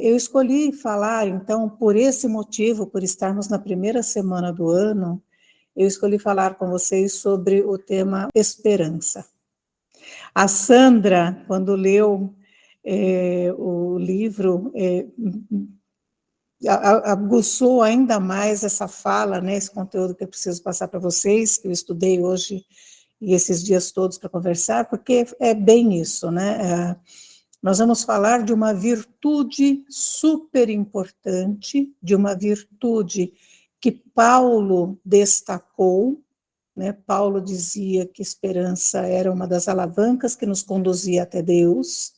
Eu escolhi falar, então, por esse motivo, por estarmos na primeira semana do ano, eu escolhi falar com vocês sobre o tema esperança. A Sandra, quando leu o livro, aguçou ainda mais essa fala, né, esse conteúdo que eu preciso passar para vocês, que eu estudei hoje e esses dias todos para conversar, porque é bem isso, né? Nós vamos falar de uma virtude super importante, de uma virtude que Paulo destacou, né? Paulo dizia que esperança era uma das alavancas que nos conduzia até Deus,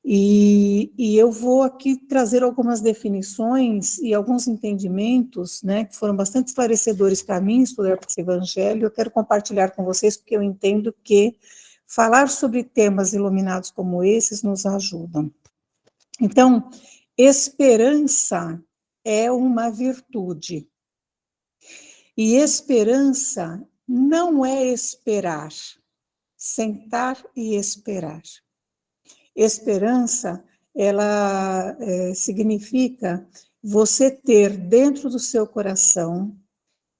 e eu vou aqui trazer algumas definições e alguns entendimentos, né, que foram bastante esclarecedores para mim, estudar esse evangelho. Eu quero compartilhar com vocês, porque eu entendo que falar sobre temas iluminados como esses nos ajudam. Então, esperança é uma virtude. E esperança não é esperar, sentar e esperar. Esperança, ela significa você ter dentro do seu coração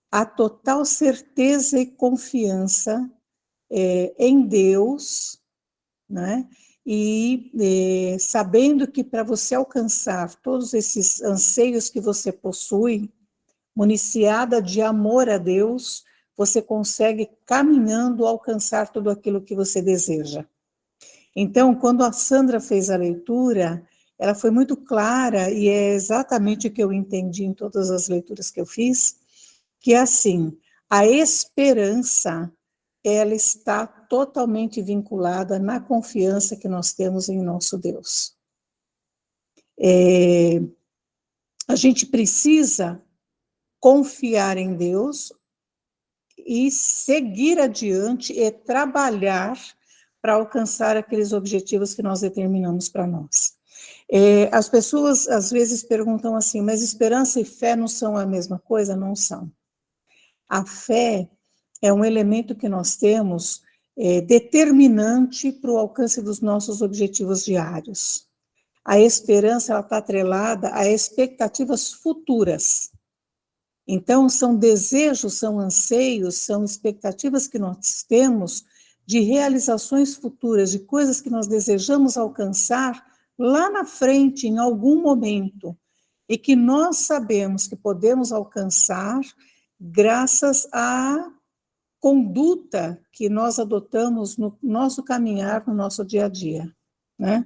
a total certeza e confiança em Deus, né? E sabendo que para você alcançar todos esses anseios que você possui, municiada de amor a Deus, você consegue, caminhando, alcançar tudo aquilo que você deseja. Então, quando a Sandra fez a leitura, ela foi muito clara, e é exatamente o que eu entendi em todas as leituras que eu fiz, que é assim, a esperança, ela está totalmente vinculada na confiança que nós temos em nosso Deus. A gente precisa confiar em Deus e seguir adiante e trabalhar para alcançar aqueles objetivos que nós determinamos para nós. As pessoas às vezes perguntam assim, mas esperança e fé não são a mesma coisa? Não são. A fé é um elemento que nós temos determinante para o alcance dos nossos objetivos diários. A esperança está atrelada a expectativas futuras. Então, são desejos, são anseios, são expectativas que nós temos de realizações futuras, de coisas que nós desejamos alcançar lá na frente, em algum momento, e que nós sabemos que podemos alcançar graças à conduta que nós adotamos no nosso caminhar, no nosso dia a dia, né?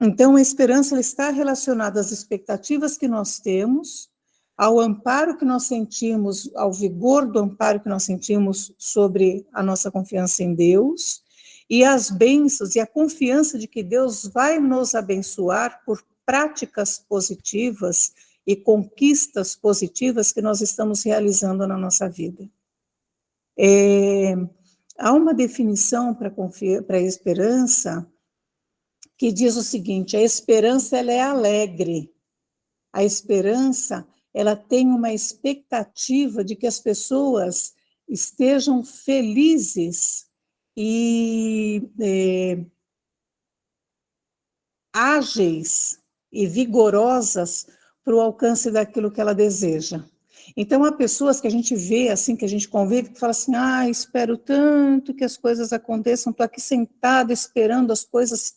Então, a esperança está relacionada às expectativas que nós temos, ao amparo que nós sentimos, ao vigor do amparo que nós sentimos sobre a nossa confiança em Deus, e as bênçãos e a confiança de que Deus vai nos abençoar por práticas positivas e conquistas positivas que nós estamos realizando na nossa vida. Há uma definição para a esperança que diz o seguinte: a esperança ela é alegre, a esperança ela tem uma expectativa de que as pessoas estejam felizes e ágeis e vigorosas para o alcance daquilo que ela deseja. Então, há pessoas que a gente vê, assim, que a gente convive, que fala assim, espero tanto que as coisas aconteçam, estou aqui sentada esperando as coisas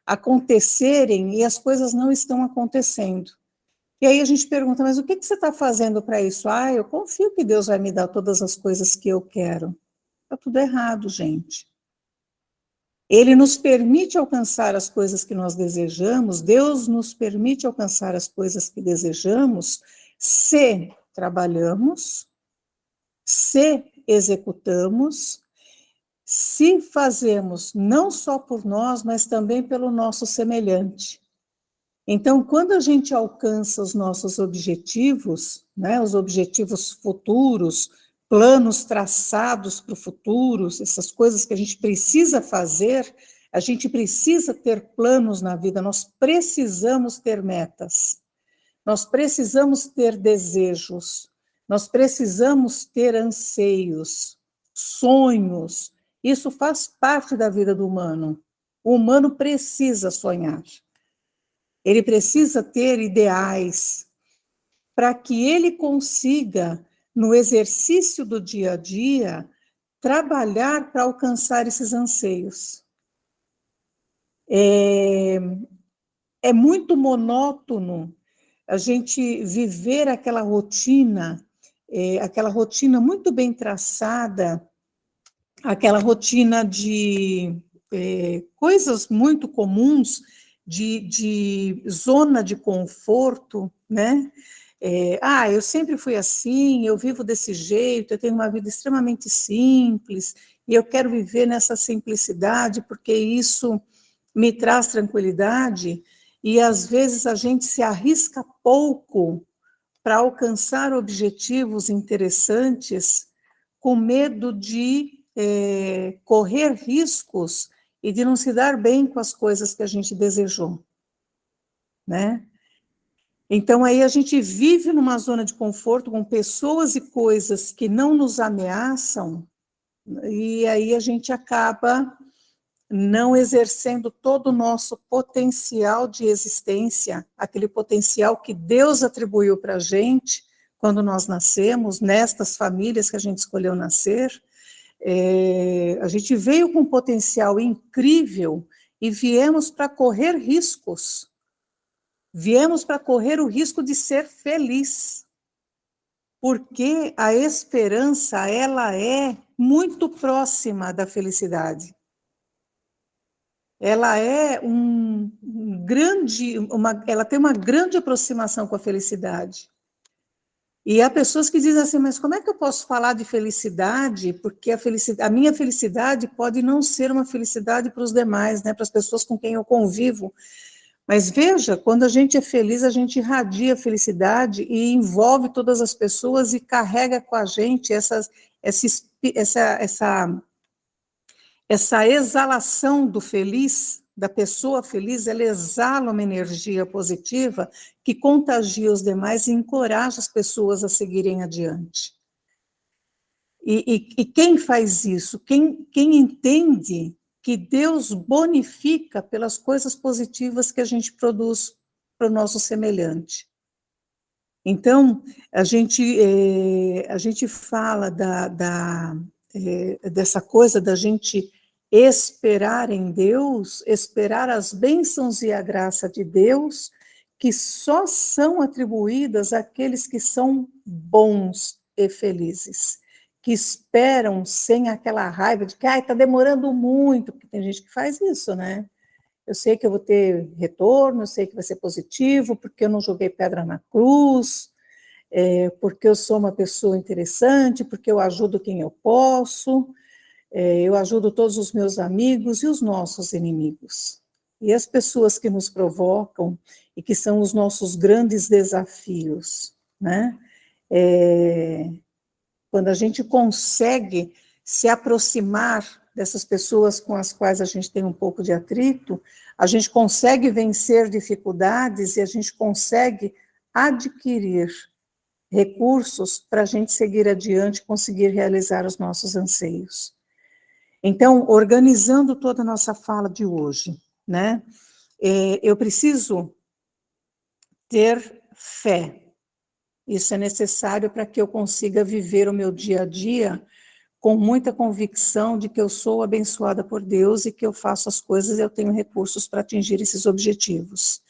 acontecerem e as coisas não estão acontecendo. E aí a gente pergunta, mas o que você está fazendo para isso? Eu confio que Deus vai me dar todas as coisas que eu quero. Está tudo errado, gente. Ele nos permite alcançar as coisas que nós desejamos, Deus nos permite alcançar as coisas que desejamos, se trabalhamos, se executamos, se fazemos não só por nós, mas também pelo nosso semelhante. Então, quando a gente alcança os nossos objetivos, né, os objetivos futuros, planos traçados para o futuro, essas coisas que a gente precisa fazer, a gente precisa ter planos na vida, nós precisamos ter metas, nós precisamos ter desejos, nós precisamos ter anseios, sonhos, isso faz parte da vida do humano. O humano precisa sonhar. Ele precisa ter ideais para que ele consiga, no exercício do dia a dia, trabalhar para alcançar esses anseios. É muito monótono a gente viver aquela rotina muito bem traçada, aquela rotina de coisas muito comuns, de zona de conforto, né? Eu sempre fui assim, eu vivo desse jeito, eu tenho uma vida extremamente simples, e eu quero viver nessa simplicidade, porque isso me traz tranquilidade, e às vezes a gente se arrisca pouco para alcançar objetivos interessantes, com medo de correr riscos e de não se dar bem com as coisas que a gente desejou, né? Então, aí a gente vive numa zona de conforto com pessoas e coisas que não nos ameaçam, e aí a gente acaba não exercendo todo o nosso potencial de existência, aquele potencial que Deus atribuiu para a gente quando nós nascemos, nestas famílias que a gente escolheu nascer. A gente veio com um potencial incrível e viemos para correr riscos. Viemos para correr o risco de ser feliz, porque a esperança, ela é muito próxima da felicidade. Ela é ela tem uma grande aproximação com a felicidade. E há pessoas que dizem assim, mas como é que eu posso falar de felicidade? Porque a minha felicidade pode não ser uma felicidade para os demais, né, para as pessoas com quem eu convivo. Mas veja, quando a gente é feliz, a gente irradia felicidade e envolve todas as pessoas e carrega com a gente essa exalação do feliz, da pessoa feliz, ela exala uma energia positiva que contagia os demais e encoraja as pessoas a seguirem adiante. E quem faz isso? Quem entende que Deus bonifica pelas coisas positivas que a gente produz para o nosso semelhante. Então, a gente fala dessa coisa da gente esperar em Deus, esperar as bênçãos e a graça de Deus, que só são atribuídas àqueles que são bons e felizes, que esperam sem aquela raiva de que está demorando muito, porque tem gente que faz isso, né? Eu sei que eu vou ter retorno, eu sei que vai ser positivo, porque eu não joguei pedra na cruz, porque eu sou uma pessoa interessante, porque eu ajudo quem eu posso, eu ajudo todos os meus amigos e os nossos inimigos. E as pessoas que nos provocam e que são os nossos grandes desafios, né? Quando a gente consegue se aproximar dessas pessoas com as quais a gente tem um pouco de atrito, a gente consegue vencer dificuldades e a gente consegue adquirir recursos para a gente seguir adiante e conseguir realizar os nossos anseios. Então, organizando toda a nossa fala de hoje, né? Eu preciso ter fé. Isso é necessário para que eu consiga viver o meu dia a dia com muita convicção de que eu sou abençoada por Deus e que eu faço as coisas e eu tenho recursos para atingir esses objetivos.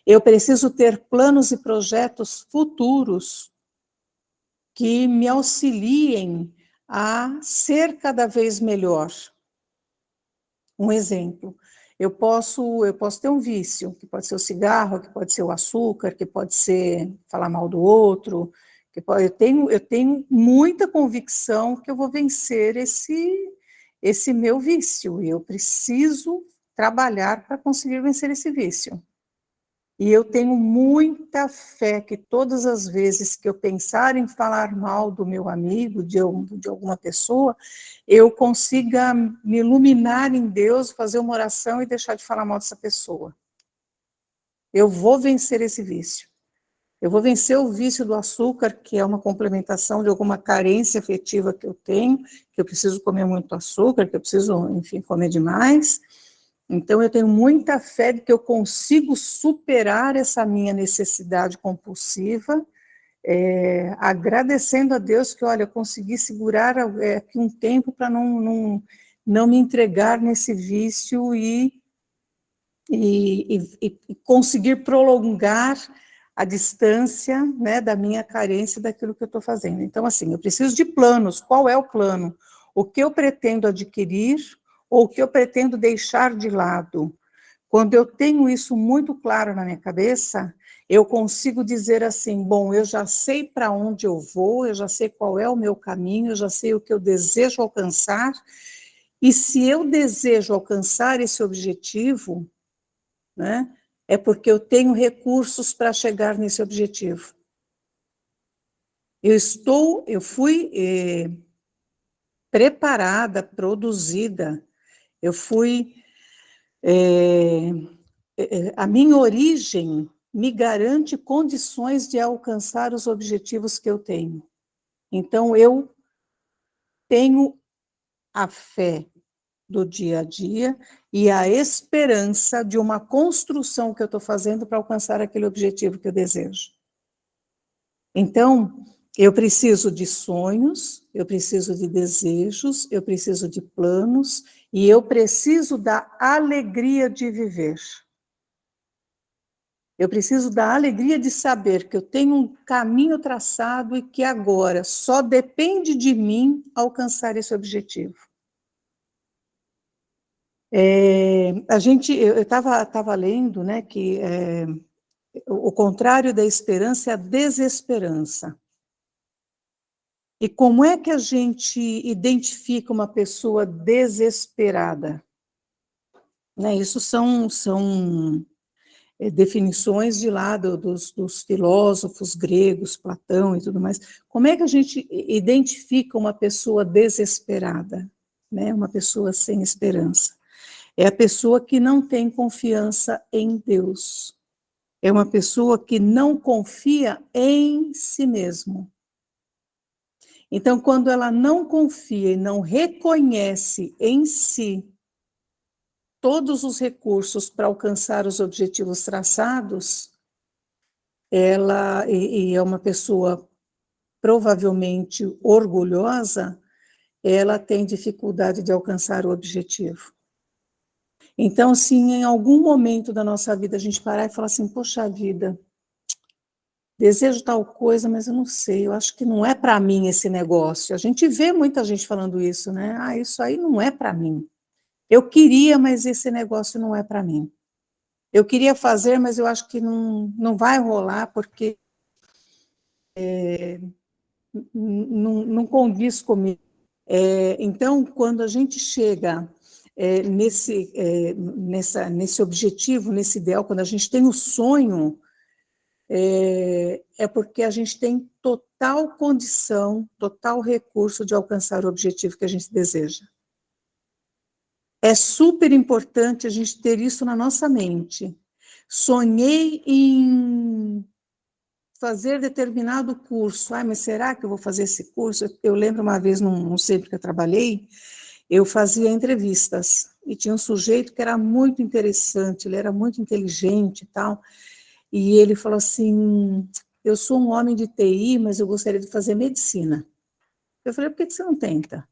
Eu preciso ter planos e projetos futuros que me auxiliem a ser cada vez melhor. Um exemplo, eu posso ter um vício, que pode ser o cigarro, que pode ser o açúcar, que pode ser falar mal do outro, eu tenho muita convicção que eu vou vencer esse meu vício, e eu preciso trabalhar para conseguir vencer esse vício. E eu tenho muita fé que todas as vezes que eu pensar em falar mal do meu amigo, de alguma pessoa, eu consiga me iluminar em Deus, fazer uma oração e deixar de falar mal dessa pessoa. Eu vou vencer esse vício. Eu vou vencer o vício do açúcar, que é uma complementação de alguma carência afetiva que eu tenho, que eu preciso comer muito açúcar, que eu preciso, enfim, comer demais. Então, eu tenho muita fé de que eu consigo superar essa minha necessidade compulsiva, agradecendo a Deus que, olha, eu consegui segurar aqui um tempo para não me entregar nesse vício e conseguir prolongar a distância, né, da minha carência daquilo que eu estou fazendo. Então, assim, eu preciso de planos. Qual é o plano? O que eu pretendo adquirir ou o que eu pretendo deixar de lado? Quando eu tenho isso muito claro na minha cabeça, eu consigo dizer assim, bom, eu já sei para onde eu vou, eu já sei qual é o meu caminho, eu já sei o que eu desejo alcançar, e se eu desejo alcançar esse objetivo, né, é porque eu tenho recursos para chegar nesse objetivo. Eu fui preparada, produzida, eu fui, a minha origem me garante condições de alcançar os objetivos que eu tenho. Então, eu tenho a fé do dia a dia e a esperança de uma construção que eu estou fazendo para alcançar aquele objetivo que eu desejo. Então, eu preciso de sonhos, eu preciso de desejos, eu preciso de planos e eu preciso da alegria de viver. Eu preciso da alegria de saber que eu tenho um caminho traçado e que agora só depende de mim alcançar esse objetivo. Eu estava lendo, né, que o contrário da esperança é a desesperança. E como é que a gente identifica uma pessoa desesperada? Né, isso são definições de lá dos filósofos gregos, Platão e tudo mais. Como é que a gente identifica uma pessoa desesperada, né? Uma pessoa sem esperança? É a pessoa que não tem confiança em Deus. É uma pessoa que não confia em si mesmo. Então, quando ela não confia e não reconhece em si todos os recursos para alcançar os objetivos traçados, e é uma pessoa provavelmente orgulhosa, ela tem dificuldade de alcançar o objetivo. Então, se em algum momento da nossa vida a gente parar e falar assim, poxa vida, desejo tal coisa, mas eu não sei, eu acho que não é para mim esse negócio. A gente vê muita gente falando isso, né? Ah, isso aí não é para mim. Eu queria, mas esse negócio não é para mim. Eu queria fazer, mas eu acho que não vai rolar, porque não condiz comigo. Então, quando a gente chega nesse objetivo, nesse ideal, quando a gente tem o sonho, é porque a gente tem total condição, total recurso de alcançar o objetivo que a gente deseja. É super importante a gente ter isso na nossa mente. Sonhei em fazer determinado curso. Ah, mas será que eu vou fazer esse curso? Eu lembro uma vez, num centro que eu trabalhei, eu fazia entrevistas, e tinha um sujeito que era muito interessante, ele era muito inteligente e tal, e ele falou assim, eu sou um homem de TI, mas eu gostaria de fazer medicina. Eu falei, por que você não tenta?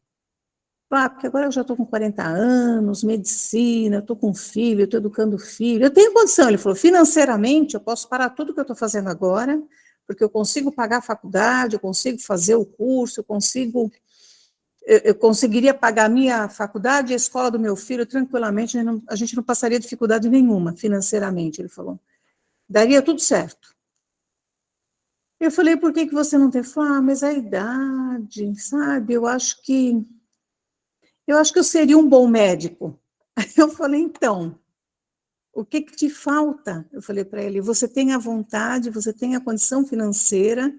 Ah, porque agora eu já estou com 40 anos, medicina, eu estou com filho, eu estou educando filho, eu tenho condição. Ele falou, financeiramente, eu posso parar tudo que eu estou fazendo agora, porque eu consigo pagar a faculdade, eu consigo fazer o curso, eu conseguiria pagar a minha faculdade e a escola do meu filho tranquilamente, a gente não passaria dificuldade nenhuma financeiramente, ele falou. Daria tudo certo. Eu falei, por que você não tem? Ele falou, mas a idade, sabe, eu acho que eu seria um bom médico. Aí eu falei, então, o que te falta? Eu falei para ele, você tem a vontade, você tem a condição financeira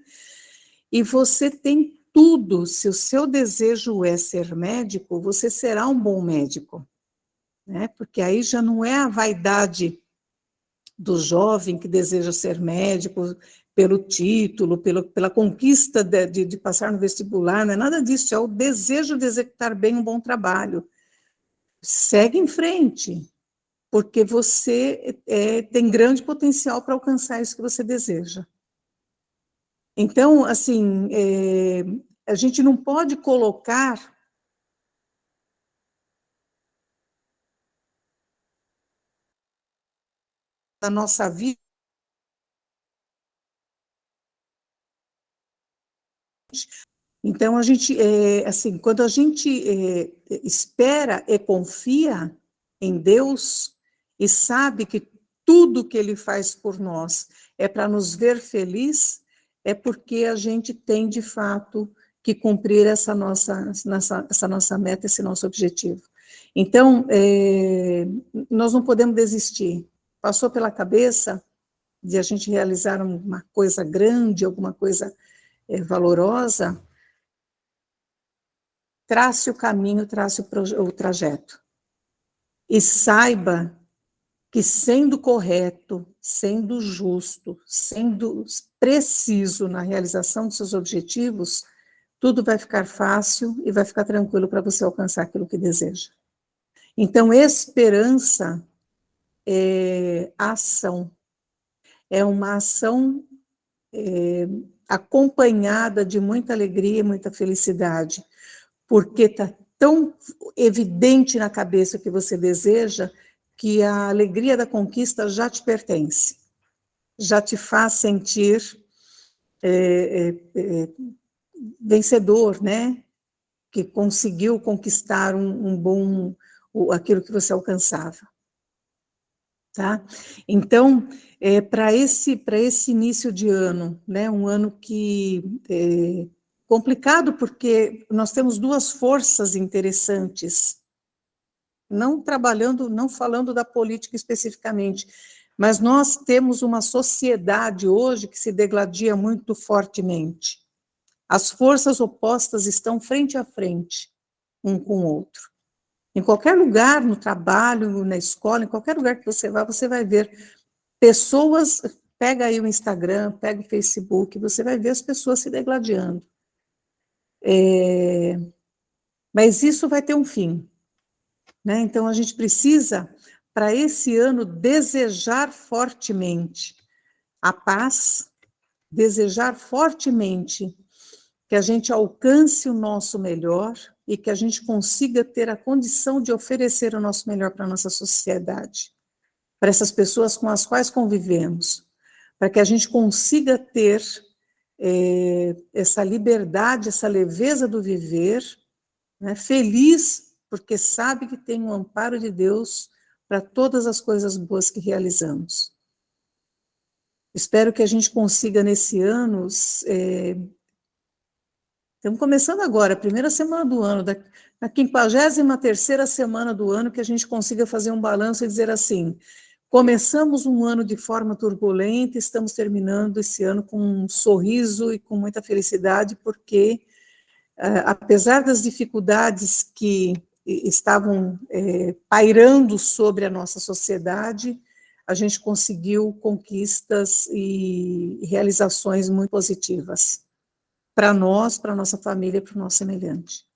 e você tem tudo. Se o seu desejo é ser médico, você será um bom médico, né? Porque aí já não é a vaidade do jovem que deseja ser médico pelo título, pela conquista de passar no vestibular, não é nada disso, é o desejo de executar bem um bom trabalho. Segue em frente, porque você tem grande potencial para alcançar isso que você deseja. Então, assim, a gente não pode colocar na nossa vida. Então, a gente, assim, quando a gente espera e confia em Deus e sabe que tudo que Ele faz por nós é para nos ver feliz, é porque a gente tem, de fato, que cumprir essa nossa meta, esse nosso objetivo. Então, nós não podemos desistir. Passou pela cabeça de a gente realizar uma coisa grande, alguma coisa valorosa, trace o caminho, trace o trajeto. E saiba que sendo correto, sendo justo, sendo preciso na realização dos seus objetivos, tudo vai ficar fácil e vai ficar tranquilo para você alcançar aquilo que deseja. Então, esperança é ação. É uma ação acompanhada de muita alegria e muita felicidade, porque está tão evidente na cabeça o que você deseja, que a alegria da conquista já te pertence, já te faz sentir vencedor, né? Que conseguiu conquistar aquilo que você alcançava. Tá? Então, para esse início de ano, né, um ano que complicado, porque nós temos duas forças interessantes, não trabalhando, não falando da política especificamente, mas nós temos uma sociedade hoje que se degladia muito fortemente. As forças opostas estão frente a frente, um com o outro. Em qualquer lugar, no trabalho, na escola, em qualquer lugar que você vai ver pessoas, pega aí o Instagram, pega o Facebook, você vai ver as pessoas se degladiando. Mas isso vai ter um fim, né? Então a gente precisa, para esse ano, desejar fortemente a paz, desejar fortemente que a gente alcance o nosso melhor e que a gente consiga ter a condição de oferecer o nosso melhor para a nossa sociedade, para essas pessoas com as quais convivemos, para que a gente consiga ter essa liberdade, essa leveza do viver, né, feliz, porque sabe que tem um amparo de Deus para todas as coisas boas que realizamos. Espero que a gente consiga nesse ano, estamos começando agora, a primeira semana do ano, na 53ª semana do ano, que a gente consiga fazer um balanço e dizer assim: começamos um ano de forma turbulenta, estamos terminando esse ano com um sorriso e com muita felicidade, porque, apesar das dificuldades que estavam pairando sobre a nossa sociedade, a gente conseguiu conquistas e realizações muito positivas para nós, para a nossa família, para o nosso semelhante.